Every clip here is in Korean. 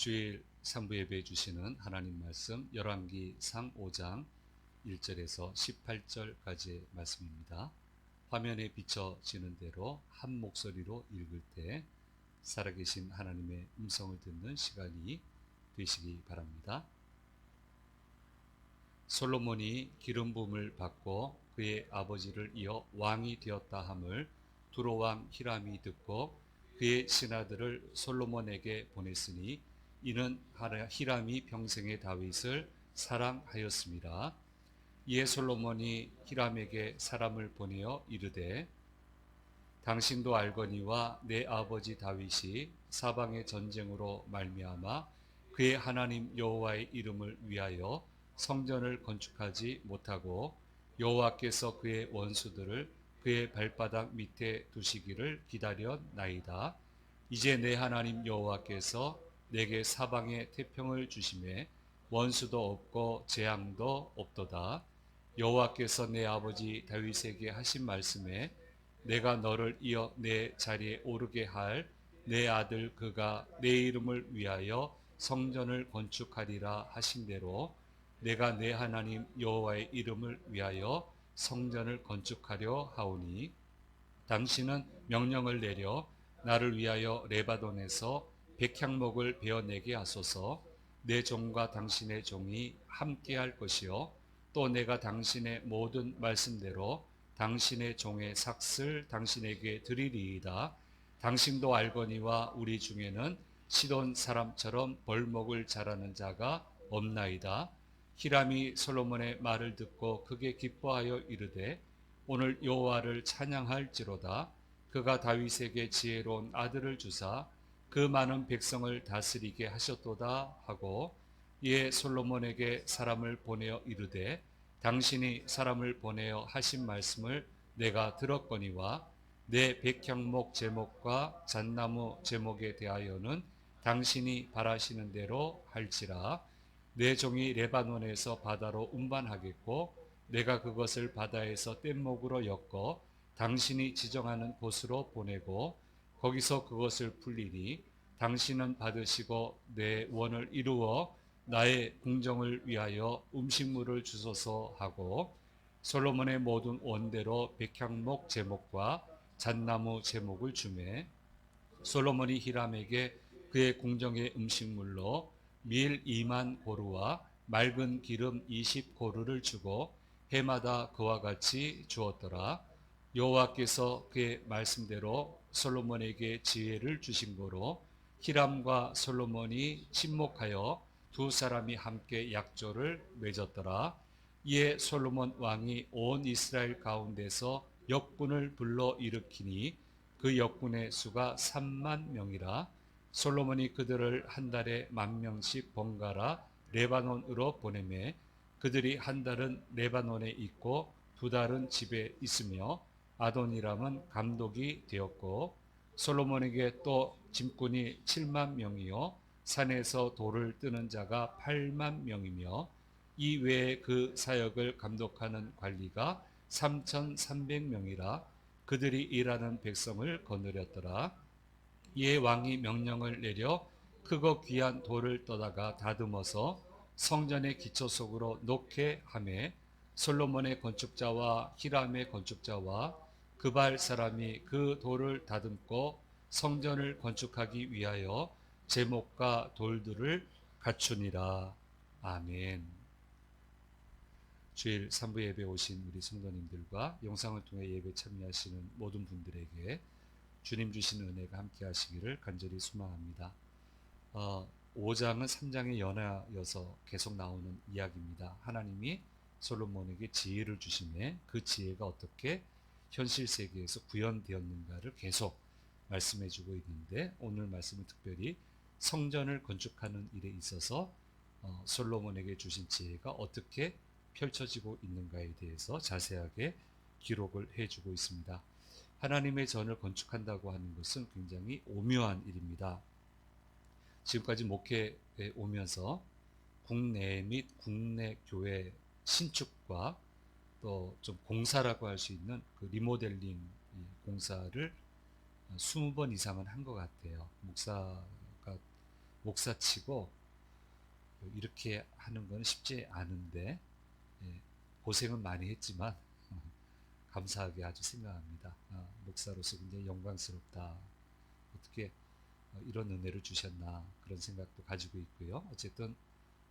주일 3부 예배해 주시는 하나님 말씀 열왕기상 5장 1절에서 18절까지의 말씀입니다. 화면에 비춰지는 대로 한 목소리로 읽을 때 살아계신 하나님의 음성을 듣는 시간이 되시기 바랍니다. 솔로몬이 기름 부음을 받고 그의 아버지를 이어 왕이 되었다 함을 두로왕 히람이 듣고 그의 신하들을 솔로몬에게 보냈으니 이는 히람이 평생에 다윗을 사랑하였습니다. 이에 솔로몬이 히람에게 사람을 보내어 이르되 당신도 알거니와 내 아버지 다윗이 사방의 전쟁으로 말미암아 그의 하나님 여호와의 이름을 위하여 성전을 건축하지 못하고 여호와께서 그의 원수들을 그의 발바닥 밑에 두시기를 기다렸나이다. 이제 내 하나님 여호와께서 내게 사방에 태평을 주심에 원수도 없고 재앙도 없도다. 여호와께서 내 아버지 다윗에게 하신 말씀에 내가 너를 이어 내 자리에 오르게 할 내 아들 그가 내 이름을 위하여 성전을 건축하리라 하신 대로 내가 내 하나님 여호와의 이름을 위하여 성전을 건축하려 하오니 당신은 명령을 내려 나를 위하여 레바논에서 백향목을 베어내게 하소서. 내 종과 당신의 종이 함께할 것이요 또 내가 당신의 모든 말씀대로 당신의 종의 삭슬 당신에게 드리리이다. 당신도 알거니와 우리 중에는 시돈 사람처럼 벌목을 잘하는 자가 없나이다. 히람이 솔로몬의 말을 듣고 크게 기뻐하여 이르되 오늘 여호와를 찬양할지로다. 그가 다윗에게 지혜로운 아들을 주사 그 많은 백성을 다스리게 하셨도다 하고 이에 솔로몬에게 사람을 보내어 이르되 당신이 사람을 보내어 하신 말씀을 내가 들었거니와 내 백향목 제목과 잣나무 제목에 대하여는 당신이 바라시는 대로 할지라. 내 종이 레바논에서 바다로 운반하겠고 내가 그것을 바다에서 뗏목으로 엮어 당신이 지정하는 곳으로 보내고 거기서 그것을 풀리니 당신은 받으시고 내 원을 이루어 나의 궁정을 위하여 음식물을 주소서 하고 솔로몬의 모든 원대로 백향목 제목과 잣나무 제목을 주매 솔로몬이 히람에게 그의 궁정의 음식물로 밀 2만 고루와 맑은 기름 20고루를 주고 해마다 그와 같이 주었더라. 여호와께서 그의 말씀대로 솔로몬에게 지혜를 주신 거로 히람과 솔로몬이 친목하여 두 사람이 함께 약조를 맺었더라. 이에 솔로몬 왕이 온 이스라엘 가운데서 역군을 불러 일으키니 그 역군의 수가 3만 명이라. 솔로몬이 그들을 한 달에 10,000명씩 번갈아 레바논으로 보내매 그들이 한 달은 레바논에 있고 두 달은 집에 있으며 아도니람은 감독이 되었고 솔로몬에게 또 짐꾼이 7만 명이요 산에서 돌을 뜨는 자가 8만 명이며 이 외에 그 사역을 감독하는 관리가 3,300명이라. 그들이 일하는 백성을 거느렸더라. 이에 왕이 명령을 내려 크고 귀한 돌을 떠다가 다듬어서 성전의 기초 속으로 놓게 하매 솔로몬의 건축자와 히람의 건축자와 그발 사람이 그 돌을 다듬고 성전을 건축하기 위하여 제목과 돌들을 갖추니라. 아멘. 주일 3부 예배 오신 우리 성도님들과 영상을 통해 예배 참여하시는 모든 분들에게 주님 주신 은혜가 함께 하시기를 간절히 소망합니다. 5장은 3장에 연하여서 계속 나오는 이야기입니다. 하나님이 솔로몬에게 지혜를 주심에 그 지혜가 어떻게 현실 세계에서 구현되었는가를 계속 말씀해 주고 있는데 오늘 말씀은 특별히 성전을 건축하는 일에 있어서 솔로몬에게 주신 지혜가 어떻게 펼쳐지고 있는가에 대해서 자세하게 기록을 해주고 있습니다. 하나님의 전을 건축한다고 하는 것은 굉장히 오묘한 일입니다. 지금까지 목회에 오면서 국내 및 국내 교회 신축과 또 좀 공사라고 할 수 있는 그 리모델링 공사를 20번 이상은 한 것 같아요. 목사가 목사치고 이렇게 하는 건 쉽지 않은데 고생은 많이 했지만 감사하게 아주 생각합니다. 목사로서 굉장히 영광스럽다. 어떻게 이런 은혜를 주셨나 그런 생각도 가지고 있고요. 어쨌든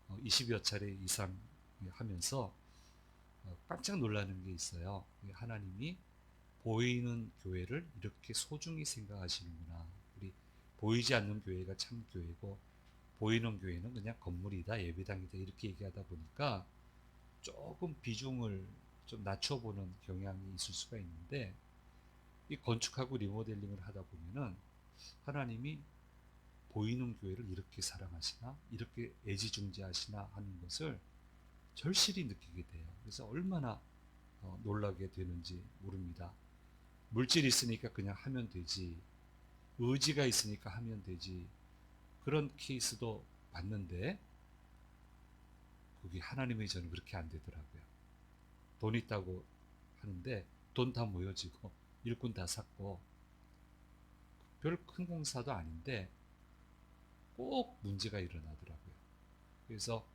20여 차례 이상 하면서 깜짝 놀라는 게 있어요. 하나님이 보이는 교회를 이렇게 소중히 생각하시는구나. 우리 보이지 않는 교회가 참 교회고 보이는 교회는 그냥 건물이다, 예배당이다 이렇게 얘기하다 보니까 조금 비중을 좀 낮춰보는 경향이 있을 수가 있는데 이 건축하고 리모델링을 하다 보면은 하나님이 보이는 교회를 이렇게 사랑하시나 이렇게 애지중지하시나 하는 것을 절실히 느끼게 돼요. 그래서 얼마나 놀라게 되는지 모릅니다. 물질이 있으니까 그냥 하면 되지, 의지가 있으니까 하면 되지, 그런 케이스도 봤는데 거기 하나님의 저는 그렇게 안 되더라고요. 돈 있다고 하는데 돈 다 모여지고 일꾼 다 샀고 별 큰 공사도 아닌데 꼭 문제가 일어나더라고요. 그래서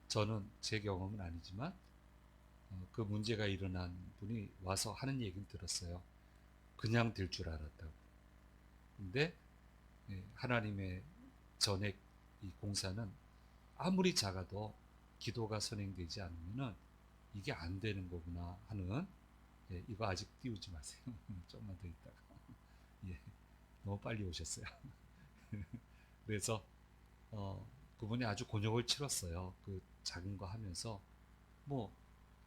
저는 제 경험은 아니지만 그 문제가 일어난 분이 와서 하는 얘기는 들었어요. 그냥 될 줄 알았다고. 근데 하나님의 전액 이 공사는 아무리 작아도 기도가 선행되지 않으면 이게 안 되는 거구나 하는 이거 아직 띄우지 마세요. 조금만 더 있다가 예, 너무 빨리 오셨어요. 그래서 그분이 아주 곤욕을 치렀어요. 그 작은 거 하면서 뭐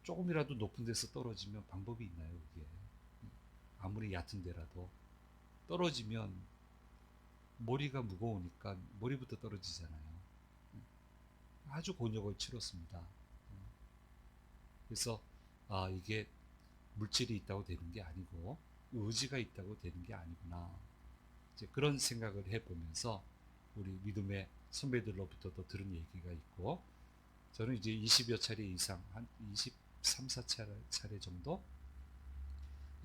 조금이라도 높은 데서 떨어지면 방법이 있나요? 그게 아무리 얕은 데라도 떨어지면 머리가 무거우니까 머리부터 떨어지잖아요. 아주 곤욕을 치렀습니다. 그래서 이게 물질이 있다고 되는 게 아니고 의지가 있다고 되는 게 아니구나. 이제 그런 생각을 해보면서 우리 믿음의 선배들로부터도 들은 얘기가 있고 저는 이제 20여 차례 이상 한 23, 4차례 정도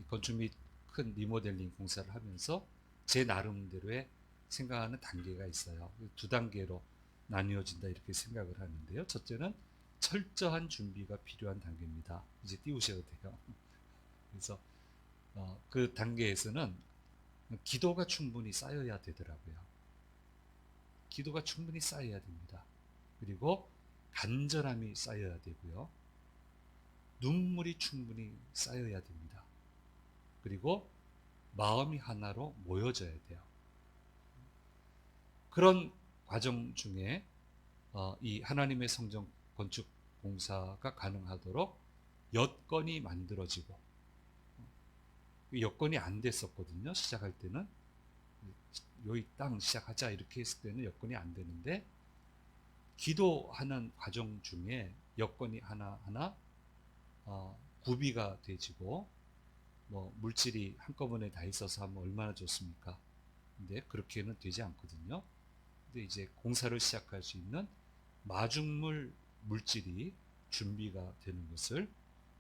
건축 및 큰 리모델링 공사를 하면서 제 나름대로의 생각하는 단계가 있어요. 두 단계로 나뉘어진다 이렇게 생각을 하는데요. 첫째는 철저한 준비가 필요한 단계입니다. 이제 띄우셔도 돼요. 그래서 그 단계에서는 기도가 충분히 쌓여야 되더라고요. 기도가 충분히 쌓여야 됩니다. 그리고 간절함이 쌓여야 되고요. 눈물이 충분히 쌓여야 됩니다. 그리고 마음이 하나로 모여져야 돼요. 그런 과정 중에 이 하나님의 성전 건축 공사가 가능하도록 여건이 만들어지고 여건이 안 됐었거든요. 시작할 때는 여기 땅 시작하자 이렇게 했을 때는 여건이 안 되는데 기도하는 과정 중에 여건이 하나하나 구비가 되지고 뭐 물질이 한꺼번에 다 있어서 하면 얼마나 좋습니까? 근데 그렇게는 되지 않거든요. 근데 이제 공사를 시작할 수 있는 마중물 물질이 준비가 되는 것을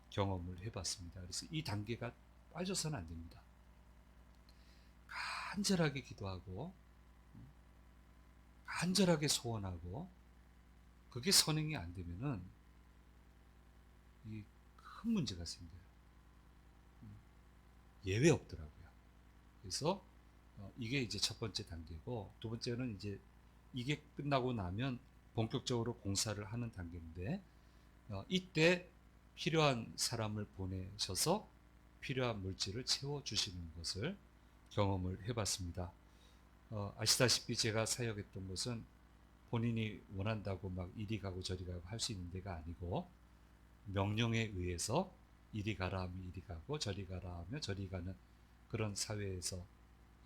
경험을 해봤습니다. 그래서 이 단계가 빠져서는 안 됩니다. 간절하게 기도하고 간절하게 소원하고 그게 선행이 안 되면은 이 큰 문제가 생겨요. 예외 없더라고요. 그래서 이게 이제 첫 번째 단계고 두 번째는 이제 이게 끝나고 나면 본격적으로 공사를 하는 단계인데 이때 필요한 사람을 보내셔서 필요한 물질을 채워주시는 것을 경험을 해봤습니다. 아시다시피 제가 사역했던 것은 본인이 원한다고 막 이리 가고 저리 가고 할 수 있는 데가 아니고 명령에 의해서 이리 가라 하면 이리 가고 저리 가라 하면 저리 가는 그런 사회에서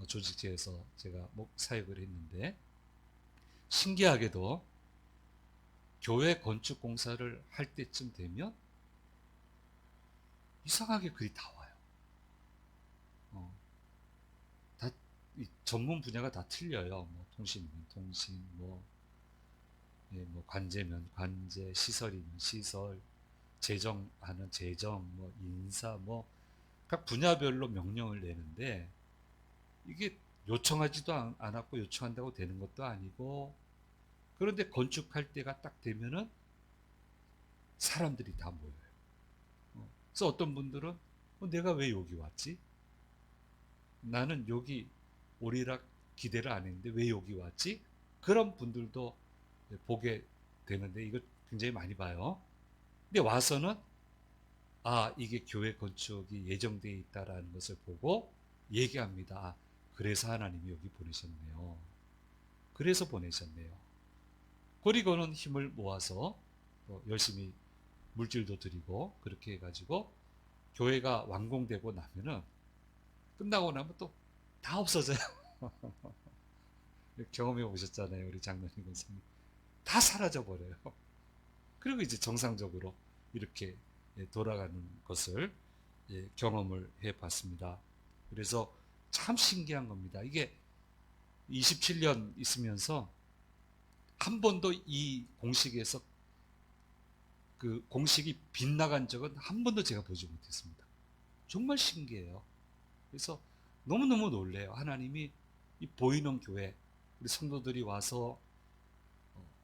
조직체에서 제가 사역을 했는데 신기하게도 교회 건축 공사를 할 때쯤 되면 이상하게 글이 다 와요. 다 전문 분야가 다 틀려요. 뭐 통신이면 통신, 뭐 관제면 관제, 시설이면 시설, 재정하는 재정, 뭐 인사, 뭐 각 분야별로 명령을 내는데 이게 요청하지도 않았고 요청한다고 되는 것도 아니고, 그런데 건축할 때가 딱 되면은 사람들이 다 모여요. 그래서 어떤 분들은 내가 왜 여기 왔지? 나는 여기 오리락 기대를 안 했는데 왜 여기 왔지? 그런 분들도 보게 되는데, 이거 굉장히 많이 봐요. 근데 와서는 이게 교회 건축이 예정되어 있다라는 것을 보고 얘기합니다. 그래서 하나님이 여기 보내셨네요. 그래서 보내셨네요. 그리고는 힘을 모아서 열심히 물질도 드리고 그렇게 해가지고 교회가 완공되고 나면은, 끝나고 나면 또 다 없어져요. 경험해 보셨잖아요, 우리 장로님 권사님. 다 사라져 버려요. 그리고 이제 정상적으로 이렇게 돌아가는 것을 경험을 해 봤습니다. 그래서 참 신기한 겁니다. 이게 27년 있으면서 한 번도 이 공식에서 그 공식이 빗나간 적은 한 번도 제가 보지 못했습니다. 정말 신기해요. 그래서 너무너무 놀래요. 하나님이 이 보이는 교회, 우리 성도들이 와서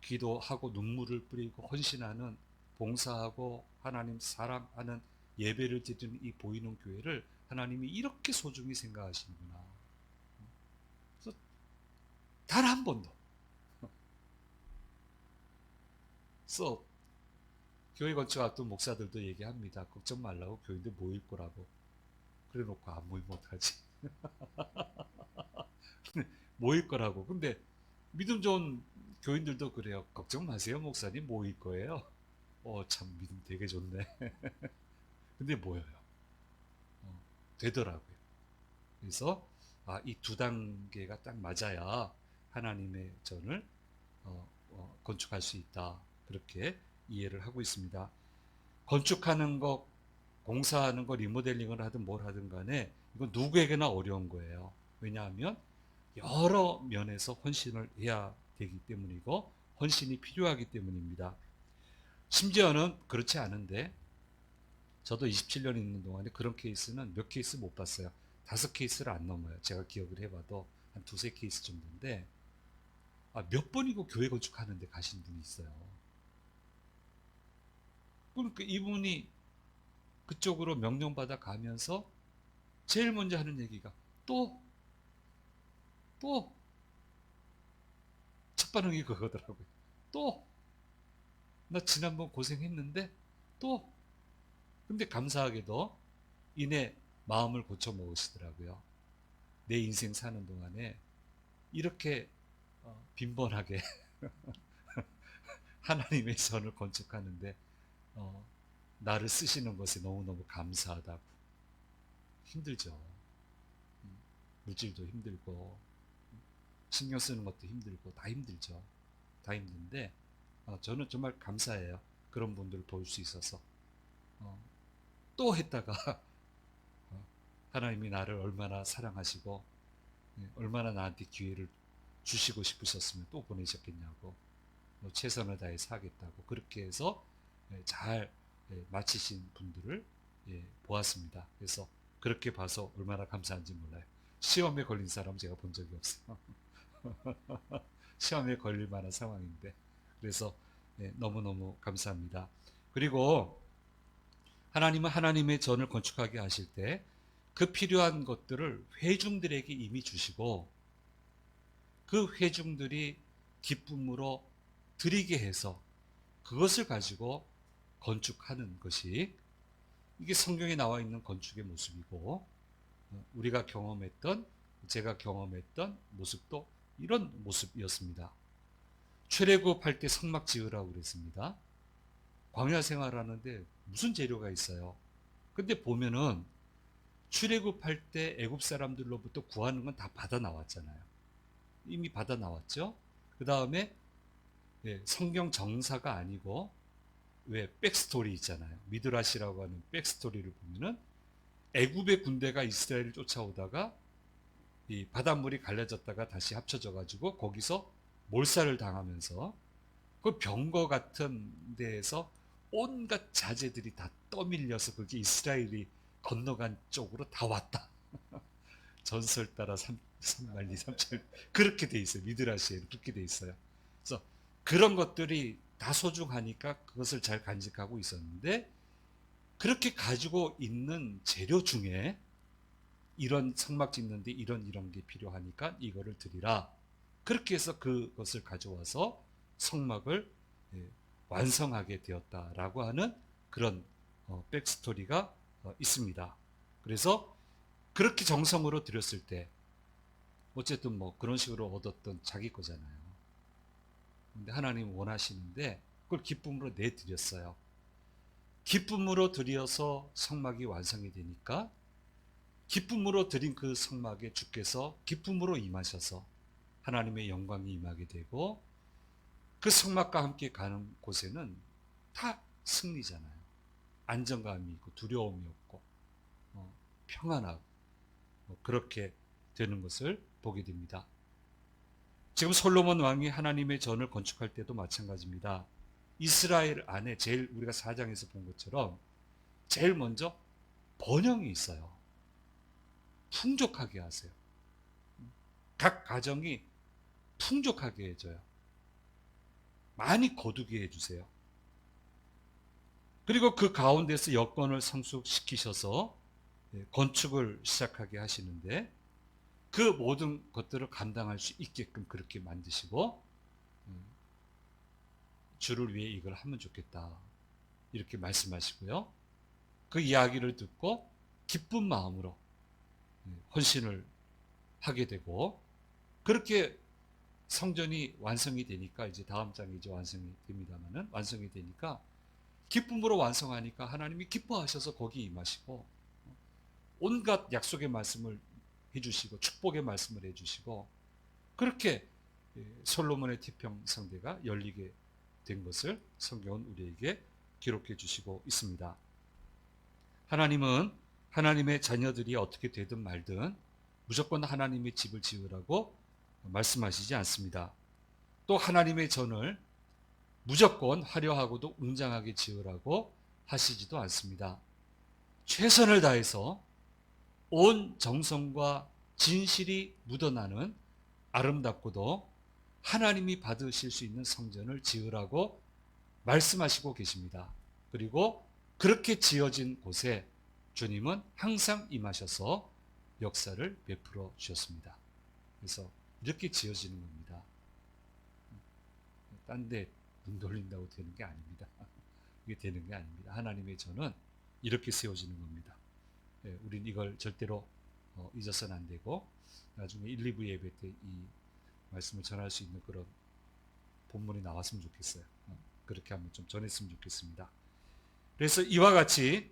기도하고 눈물을 뿌리고 헌신하는, 봉사하고 하나님 사랑하는 예배를 드리는 이 보이는 교회를 하나님이 이렇게 소중히 생각하시는구나. 그래서 단 한 번도. 그래서 교회 건축 앞둔 목사들도 얘기합니다. 걱정 말라고, 교인들 모일 거라고. 그래 놓고 안 모이면 어떡하지? 모일 거라고. 근데 믿음 좋은 교인들도 그래요. 걱정 마세요, 목사님, 모일 거예요. 참 믿음 되게 좋네. 근데 모여요. 되더라고요. 그래서 이 두 단계가 딱 맞아야 하나님의 전을 건축할 수 있다. 그렇게 이해를 하고 있습니다. 건축하는 거, 공사하는 거, 리모델링을 하든 뭘 하든 간에 이건 누구에게나 어려운 거예요. 왜냐하면 여러 면에서 헌신을 해야 되기 때문이고 헌신이 필요하기 때문입니다. 심지어는 그렇지 않은데, 저도 27년 있는 동안에 그런 케이스는 몇 케이스 못 봤어요. 5케이스를 안 넘어요. 제가 기억을 해봐도 한 2-3케이스 정도인데, 몇 번이고 교회 건축하는데 가신 분이 있어요. 그러니까 이분이 그쪽으로 명령받아 가면서 제일 먼저 하는 얘기가 또 첫 반응이 그거더라고요. 나 지난번 고생했는데 또. 근데 감사하게도 이내 마음을 고쳐 먹으시더라고요. 내 인생 사는 동안에 이렇게 빈번하게 하나님의 전을 건축하는데 나를 쓰시는 것에 너무너무 감사하다고. 힘들죠. 물질도 힘들고 신경 쓰는 것도 힘들고 다 힘들죠. 다 힘든데 저는 정말 감사해요. 그런 분들을 볼 수 있어서. 또 했다가 하나님이 나를 얼마나 사랑하시고 얼마나 나한테 기회를 주시고 싶으셨으면 또 보내셨겠냐고, 최선을 다해서 하겠다고 그렇게 해서 잘 마치신 분들을 보았습니다. 그래서 그렇게 봐서 얼마나 감사한지 몰라요. 시험에 걸린 사람 제가 본 적이 없어요. 시험에 걸릴 만한 상황인데, 그래서 너무너무 감사합니다. 그리고 하나님은 하나님의 전을 건축하게 하실 때 그 필요한 것들을 회중들에게 이미 주시고, 그 회중들이 기쁨으로 드리게 해서 그것을 가지고 건축하는 것이, 이게 성경에 나와 있는 건축의 모습이고, 우리가 경험했던, 제가 경험했던 모습도 이런 모습이었습니다. 출애굽할 때 성막 지으라고 그랬습니다. 광야 생활하는데 무슨 재료가 있어요? 근데 보면은 출애굽할 때 애굽 사람들로부터 구하는 건 다 받아 나왔잖아요. 이미 받아 나왔죠. 그 다음에 성경 정사가 아니고 왜 백스토리 있잖아요. 미드라시라고 하는 백스토리를 보면은 애굽의 군대가 이스라엘을 쫓아오다가 이 바닷물이 갈라졌다가 다시 합쳐져 가지고 거기서 몰살을 당하면서 그 병거 같은 데에서 온갖 자재들이 다 떠밀려서 그게 이스라엘이 건너간 쪽으로 다 왔다. 전설 따라 삼만리 삼천 그렇게 돼 있어요. 미드라시에는 그렇게 돼 있어요. 그래서 그런 것들이 다 소중하니까 그것을 잘 간직하고 있었는데 그렇게 가지고 있는 재료 중에 이런 성막 짓는데 이런 게 필요하니까 이거를 드리라. 그렇게 해서 그것을 가져와서 성막을 완성하게 되었다라고 하는 그런 백스토리가 있습니다. 그래서 그렇게 정성으로 드렸을 때 어쨌든 뭐 그런 식으로 얻었던 자기 거잖아요. 근데 하나님 원하시는데 그걸 기쁨으로 내드렸어요. 기쁨으로 드려서 성막이 완성이 되니까 기쁨으로 드린 그 성막에 주께서 기쁨으로 임하셔서 하나님의 영광이 임하게 되고 그 성막과 함께 가는 곳에는 다 승리잖아요. 안정감이 있고 두려움이 없고 평안하고 그렇게 되는 것을 보게 됩니다. 지금 솔로몬 왕이 하나님의 전을 건축할 때도 마찬가지입니다. 이스라엘 안에 제일 우리가 4장에서 본 것처럼 제일 먼저 번영이 있어요. 풍족하게 하세요. 각 가정이 풍족하게 해줘요. 많이 거두게 해주세요. 그리고 그 가운데서 여건을 성숙시키셔서 건축을 시작하게 하시는데 그 모든 것들을 감당할 수 있게끔 그렇게 만드시고 주를 위해 이걸 하면 좋겠다 이렇게 말씀하시고요. 그 이야기를 듣고 기쁜 마음으로 헌신을 하게 되고 그렇게 성전이 완성이 되니까 이제 다음 장에 이제 완성이 됩니다만은 완성이 되니까 기쁨으로 완성하니까 하나님이 기뻐하셔서 거기 임하시고 온갖 약속의 말씀을 해주시고 축복의 말씀을 해주시고 그렇게 솔로몬의 태평성대가 열리게 된 것을 성경은 우리에게 기록해 주시고 있습니다. 하나님은 하나님의 자녀들이 어떻게 되든 말든 무조건 하나님의 집을 지으라고 말씀하시지 않습니다. 또 하나님의 전을 무조건 화려하고도 웅장하게 지으라고 하시지도 않습니다. 최선을 다해서 온 정성과 진실이 묻어나는 아름답고도 하나님이 받으실 수 있는 성전을 지으라고 말씀하시고 계십니다. 그리고 그렇게 지어진 곳에 주님은 항상 임하셔서 역사를 베풀어 주셨습니다. 그래서 이렇게 지어지는 겁니다. 딴 데 눈 돌린다고 되는 게 아닙니다. 이게 되는 게 아닙니다. 하나님의 전은 이렇게 세워지는 겁니다. 우린 이걸 절대로 잊어서는 안 되고 나중에 1, 2부 예배 때 이 말씀을 전할 수 있는 그런 본문이 나왔으면 좋겠어요. 그렇게 한번 좀 전했으면 좋겠습니다. 그래서 이와 같이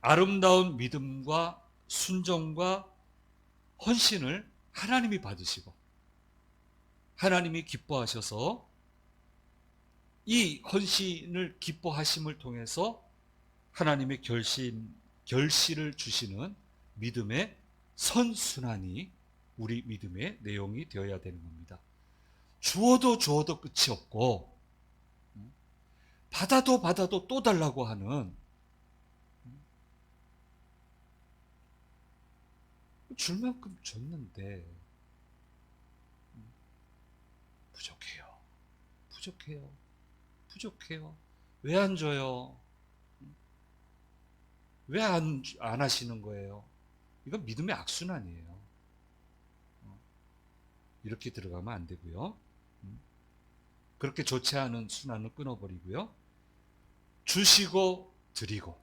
아름다운 믿음과 순종과 헌신을 하나님이 받으시고 하나님이 기뻐하셔서 이 헌신을 기뻐하심을 통해서 하나님의 결실을 주시는 믿음의 선순환이 우리 믿음의 내용이 되어야 되는 겁니다. 주어도 끝이 없고 받아도 또 달라고 하는 줄 만큼 줬는데 부족해요. 왜 안 줘요? 왜 안 하시는 거예요? 이건 믿음의 악순환이에요. 이렇게 들어가면 안 되고요. 그렇게 좋지 않은 순환을 끊어버리고요. 주시고 드리고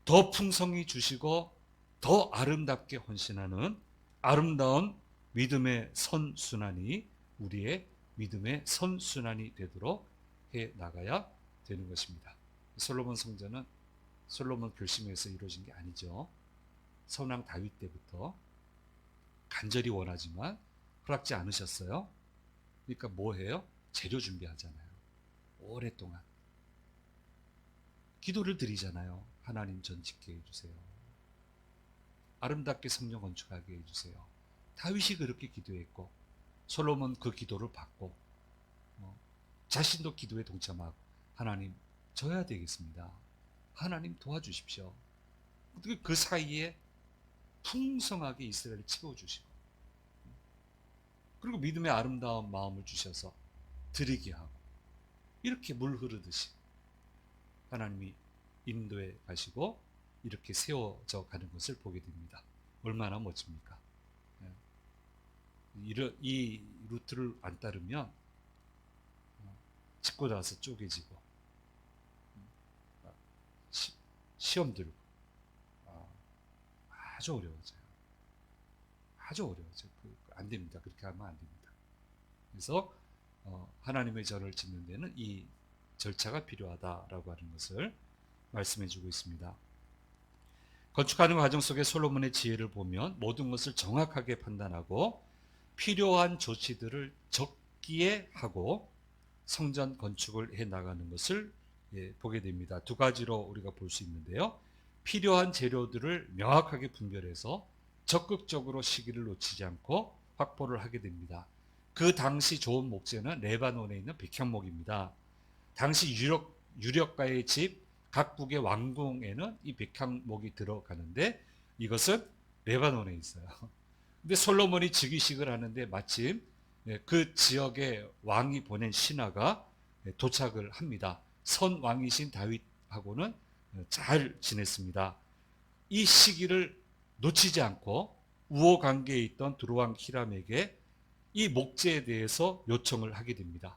더 풍성히 주시고 더 아름답게 헌신하는 아름다운 믿음의 선순환이 우리의 믿음의 선순환이 되도록 해 나가야 되는 것입니다. 솔로몬 성전은 솔로몬 결심에서 이루어진 게 아니죠. 선왕 다윗 때부터 간절히 원하지만 허락지 않으셨어요. 그러니까 뭐 해요? 재료 준비하잖아요. 오랫동안 기도를 드리잖아요. 하나님 전 짓게 해주세요. 아름답게 성령 건축하게 해주세요. 다윗이 그렇게 기도했고 솔로몬 그 기도를 받고 자신도 기도에 동참하고 하나님 져야 되겠습니다. 하나님 도와주십시오. 어떻게 그 사이에 풍성하게 이스라엘을 채워주시고, 그리고 믿음의 아름다운 마음을 주셔서 드리게 하고, 이렇게 물 흐르듯이 하나님이 인도해 가시고 이렇게 세워져 가는 것을 보게 됩니다. 얼마나 멋집니까? 이 루트를 안 따르면 짚고 나서 쪼개지고 시험 들고 아주 어려워져요. 아주 어려워져요. 안 됩니다. 그렇게 하면 안 됩니다. 그래서 하나님의 전을 짓는 데는 이 절차가 필요하다라고 하는 것을 말씀해 주고 있습니다. 건축하는 과정 속에 솔로몬의 지혜를 보면 모든 것을 정확하게 판단하고 필요한 조치들을 적기에 하고 성전 건축을 해 나가는 것을 보게 됩니다. 두 가지로 우리가 볼 수 있는데요. 필요한 재료들을 명확하게 분별해서 적극적으로 시기를 놓치지 않고 확보를 하게 됩니다. 그 당시 좋은 목재는 레바논에 있는 백향목입니다. 당시 유력가의 집 각국의 왕궁에는 이 백향목이 들어가는데 이것은 레바논에 있어요. 근데 솔로몬이 즉위식을 하는데 마침 그 지역의 왕이 보낸 신하가 도착을 합니다. 선 왕이신 다윗하고는 잘 지냈습니다. 이 시기를 놓치지 않고 우호 관계에 있던 두로왕 히람에게 이 목재에 대해서 요청을 하게 됩니다.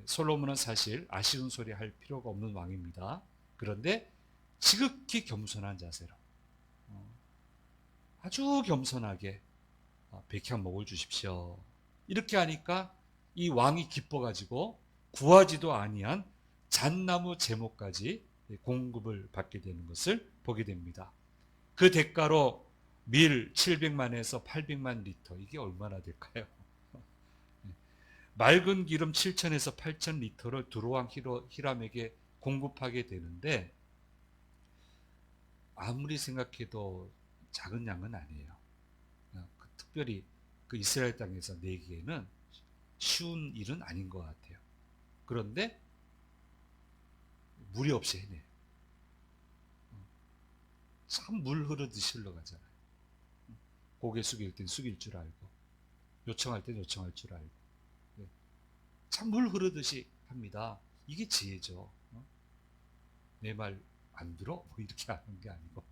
솔로몬은 사실 아쉬운 소리 할 필요가 없는 왕입니다. 그런데 지극히 겸손한 자세로 아주 겸손하게 백향목을 주십시오. 이렇게 하니까 이 왕이 기뻐가지고 구하지도 아니한 잣나무 제목까지 공급을 받게 되는 것을 보게 됩니다. 그 대가로 밀 700만에서 800만 리터, 이게 얼마나 될까요? 맑은 기름 7천에서 8천 리터를 두로왕 히람에게 공급하게 되는데 아무리 생각해도 작은 양은 아니에요. 특별히 그 이스라엘 땅에서 내기에는 쉬운 일은 아닌 것 같아요. 그런데 무리 없이 해내요. 참 물 흐르듯이 흘러가잖아요. 고개 숙일 땐 숙일 줄 알고 요청할 땐 요청할 줄 알고 참 물 흐르듯이 합니다. 이게 지혜죠. 내 말 안 들어? 뭐 이렇게 하는 게 아니고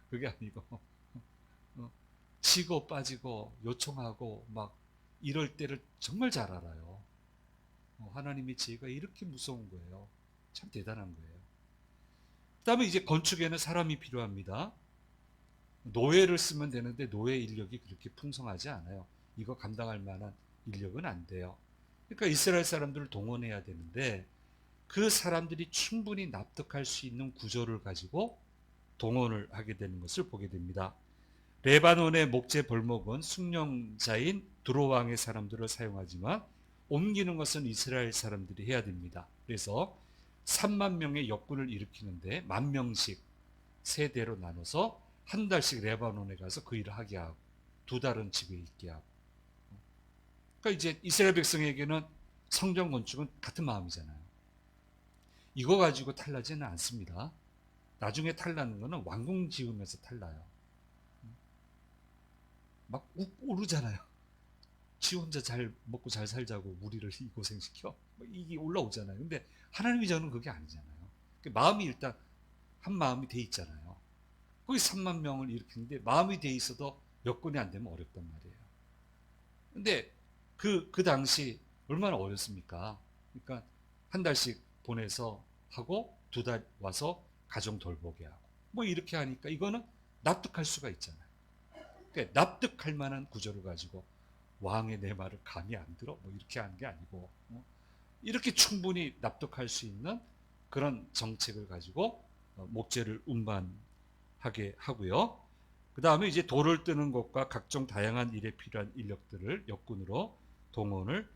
그게 아니고 치고 빠지고 요청하고 막 이럴 때를 정말 잘 알아요. 하나님의 지혜가 이렇게 무서운 거예요. 참 대단한 거예요. 그 다음에 이제 건축에는 사람이 필요합니다. 노예를 쓰면 되는데 노예 인력이 그렇게 풍성하지 않아요. 이거 감당할 만한 인력은 안 돼요. 그러니까 이스라엘 사람들을 동원해야 되는데 그 사람들이 충분히 납득할 수 있는 구조를 가지고 동원을 하게 되는 것을 보게 됩니다. 레바논의 목재 벌목은 숙련자인 두로왕의 사람들을 사용하지만 옮기는 것은 이스라엘 사람들이 해야 됩니다. 그래서 3만 명의 역군을 일으키는데 10,000명씩 세대로 나눠서 한 달씩 레바논에 가서 그 일을 하게 하고 2달은 집에 있게 하고. 그러니까 이제 이스라엘 백성에게는 성전 건축은 같은 마음이잖아요. 이거 가지고 탈나지는 않습니다. 나중에 탈나는 거는 왕궁 지으면서 탈나요. 막 오르잖아요. 지 혼자 잘 먹고 잘 살자고 우리를 이 고생시켜? 이게 올라오잖아요. 근데 하나님이 저는 그게 아니잖아요. 마음이 일단 한 마음이 돼 있잖아요. 거기 3만 명을 일으키는데 마음이 돼 있어도 여건이 안 되면 어렵단 말이에요. 근데 그 당시 얼마나 어렵습니까? 그러니까 한 달씩 보내서 하고 2달 와서 가정 돌보게 하고 뭐 이렇게 하니까 이거는 납득할 수가 있잖아요. 그러니까 납득할 만한 구조를 가지고 왕의 내 말을 감이 안 들어? 뭐 이렇게 하는 게 아니고 이렇게 충분히 납득할 수 있는 그런 정책을 가지고 목재를 운반하게 하고요. 그 다음에 이제 돌을 뜨는 것과 각종 다양한 일에 필요한 인력들을 역군으로 동원을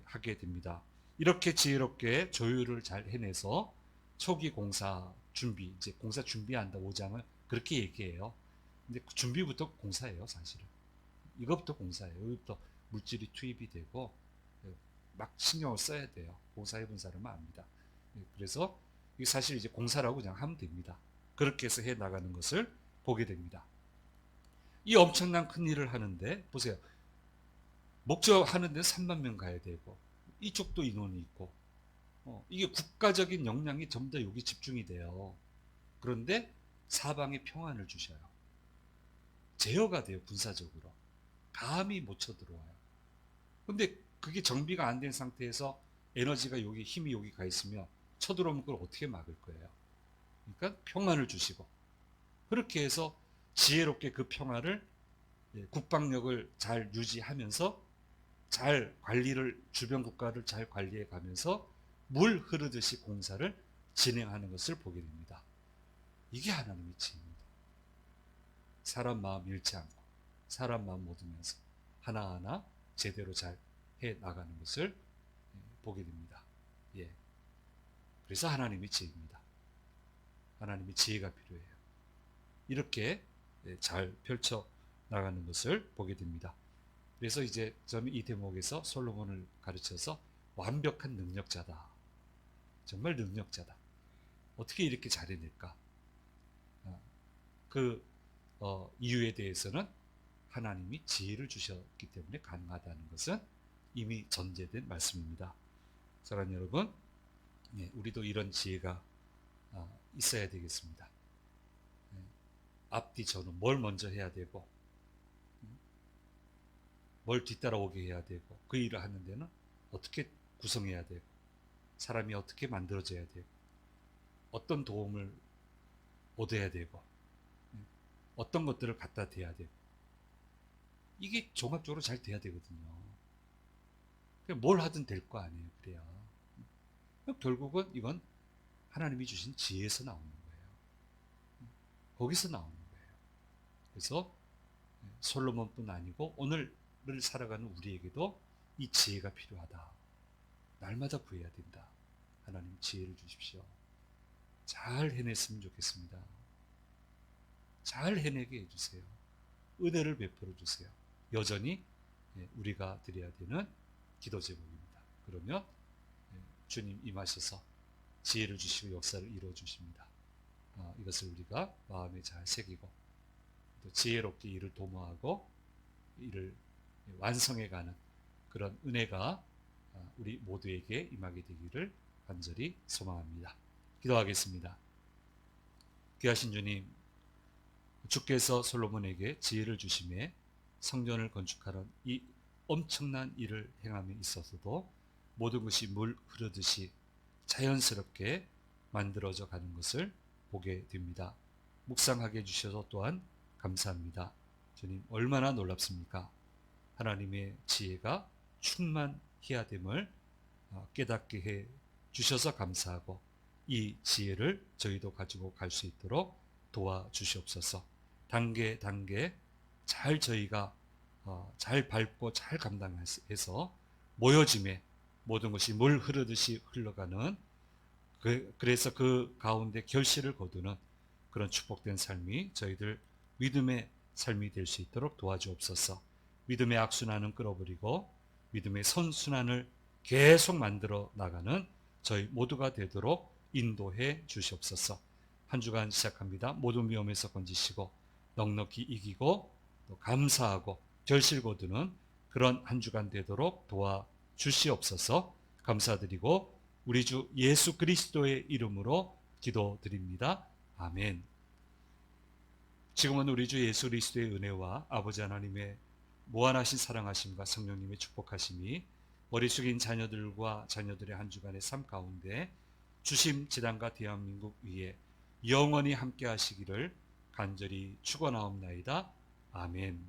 하게 됩니다. 이렇게 지혜롭게 조율을 잘 해내서 초기 공사 준비, 이제 공사 준비한다 5장을 그렇게 얘기해요. 근데 그 준비부터 공사예요, 사실은. 이것부터 공사예요. 여기부터 물질이 투입이 되고 막 신경을 써야 돼요. 공사해본 사람은 압니다. 그래서 이게 사실 이제 공사라고 그냥 하면 됩니다. 그렇게 해서 해 나가는 것을 보게 됩니다. 이 엄청난 큰 일을 하는데 보세요. 목적하는 데는 3만 명 가야 되고 이쪽도 인원이 있고 이게 국가적인 역량이 전부 다 여기 집중이 돼요. 그런데 사방에 평안을 주셔요. 제어가 돼요. 군사적으로. 감히 못 쳐들어와요. 근데 그게 정비가 안 된 상태에서 에너지가 여기 힘이 여기 가 있으면 쳐들어오면 그걸 어떻게 막을 거예요. 그러니까 평안을 주시고 그렇게 해서 지혜롭게 그 평화를 국방력을 잘 유지하면서 잘 관리를 주변 국가를 잘 관리해 가면서 물 흐르듯이 공사를 진행하는 것을 보게 됩니다. 이게 하나님의 지혜입니다. 사람 마음 잃지 않고 사람 마음 얻으면서 하나하나 제대로 잘 해 나가는 것을 보게 됩니다. 예. 그래서 하나님의 지혜입니다. 하나님의 지혜가 필요해요. 이렇게 잘 펼쳐 나가는 것을 보게 됩니다. 그래서 이제 저는 이 대목에서 솔로몬을 가르쳐서 완벽한 능력자다. 정말 능력자다. 어떻게 이렇게 잘해낼까? 그 이유에 대해서는 하나님이 지혜를 주셨기 때문에 가능하다는 것은 이미 전제된 말씀입니다. 사랑하는 여러분, 우리도 이런 지혜가 있어야 되겠습니다. 앞뒤 저는 뭘 먼저 해야 되고 뭘 뒤따라오게 해야 되고 그 일을 하는 데는 어떻게 구성해야 되고 사람이 어떻게 만들어져야 되고 어떤 도움을 얻어야 되고 어떤 것들을 갖다 대야 되고 이게 종합적으로 잘 돼야 되거든요. 뭘 하든 될 거 아니에요. 그래야 결국은 이건 하나님이 주신 지혜에서 나오는 거예요. 거기서 나오는 거예요. 그래서 솔로몬뿐 아니고 오늘을 살아가는 우리에게도 이 지혜가 필요하다. 날마다 구해야 된다. 하나님 지혜를 주십시오. 잘 해냈으면 좋겠습니다. 잘 해내게 해주세요. 은혜를 베풀어 주세요. 여전히 우리가 드려야 되는 기도 제목입니다. 그러면 주님 임하셔서 지혜를 주시고 역사를 이루어 주십니다. 이것을 우리가 마음에 잘 새기고 또 지혜롭게 일을 도모하고 이를 완성해가는 그런 은혜가 우리 모두에게 임하게 되기를 간절히 소망합니다. 기도하겠습니다. 귀하신 주님, 주께서 솔로몬에게 지혜를 주심에 성전을 건축하는 이 엄청난 일을 행함에 있어서도 모든 것이 물 흐르듯이 자연스럽게 만들어져 가는 것을 보게 됩니다. 묵상하게 해주셔서 또한 감사합니다. 주님, 얼마나 놀랍습니까? 하나님의 지혜가 충만해야 됨을 깨닫게 해 주셔서 감사하고 이 지혜를 저희도 가지고 갈 수 있도록 도와주시옵소서. 단계 단계 잘 저희가 잘 밟고 잘 감당해서 모여짐에 모든 것이 물 흐르듯이 흘러가는 그래서 그 가운데 결실을 거두는 그런 축복된 삶이 저희들 믿음의 삶이 될 수 있도록 도와주옵소서. 믿음의 악순환은 끌어버리고 믿음의 선순환을 계속 만들어 나가는 저희 모두가 되도록 인도해 주시옵소서. 한 주간 시작합니다. 모든 위험에서 건지시고 넉넉히 이기고 또 감사하고 결실 거두는 그런 한 주간 되도록 도와주시옵소서. 감사드리고 우리 주 예수 그리스도의 이름으로 기도드립니다. 아멘. 지금은 우리 주 예수 그리스도의 은혜와 아버지 하나님의 무한하신 사랑하심과 성령님의 축복하심이 머리 숙인 자녀들과 자녀들의 한 주간의 삶 가운데 주심 지단과 대한민국 위에 영원히 함께 하시기를 간절히 축원하옵나이다. 아멘.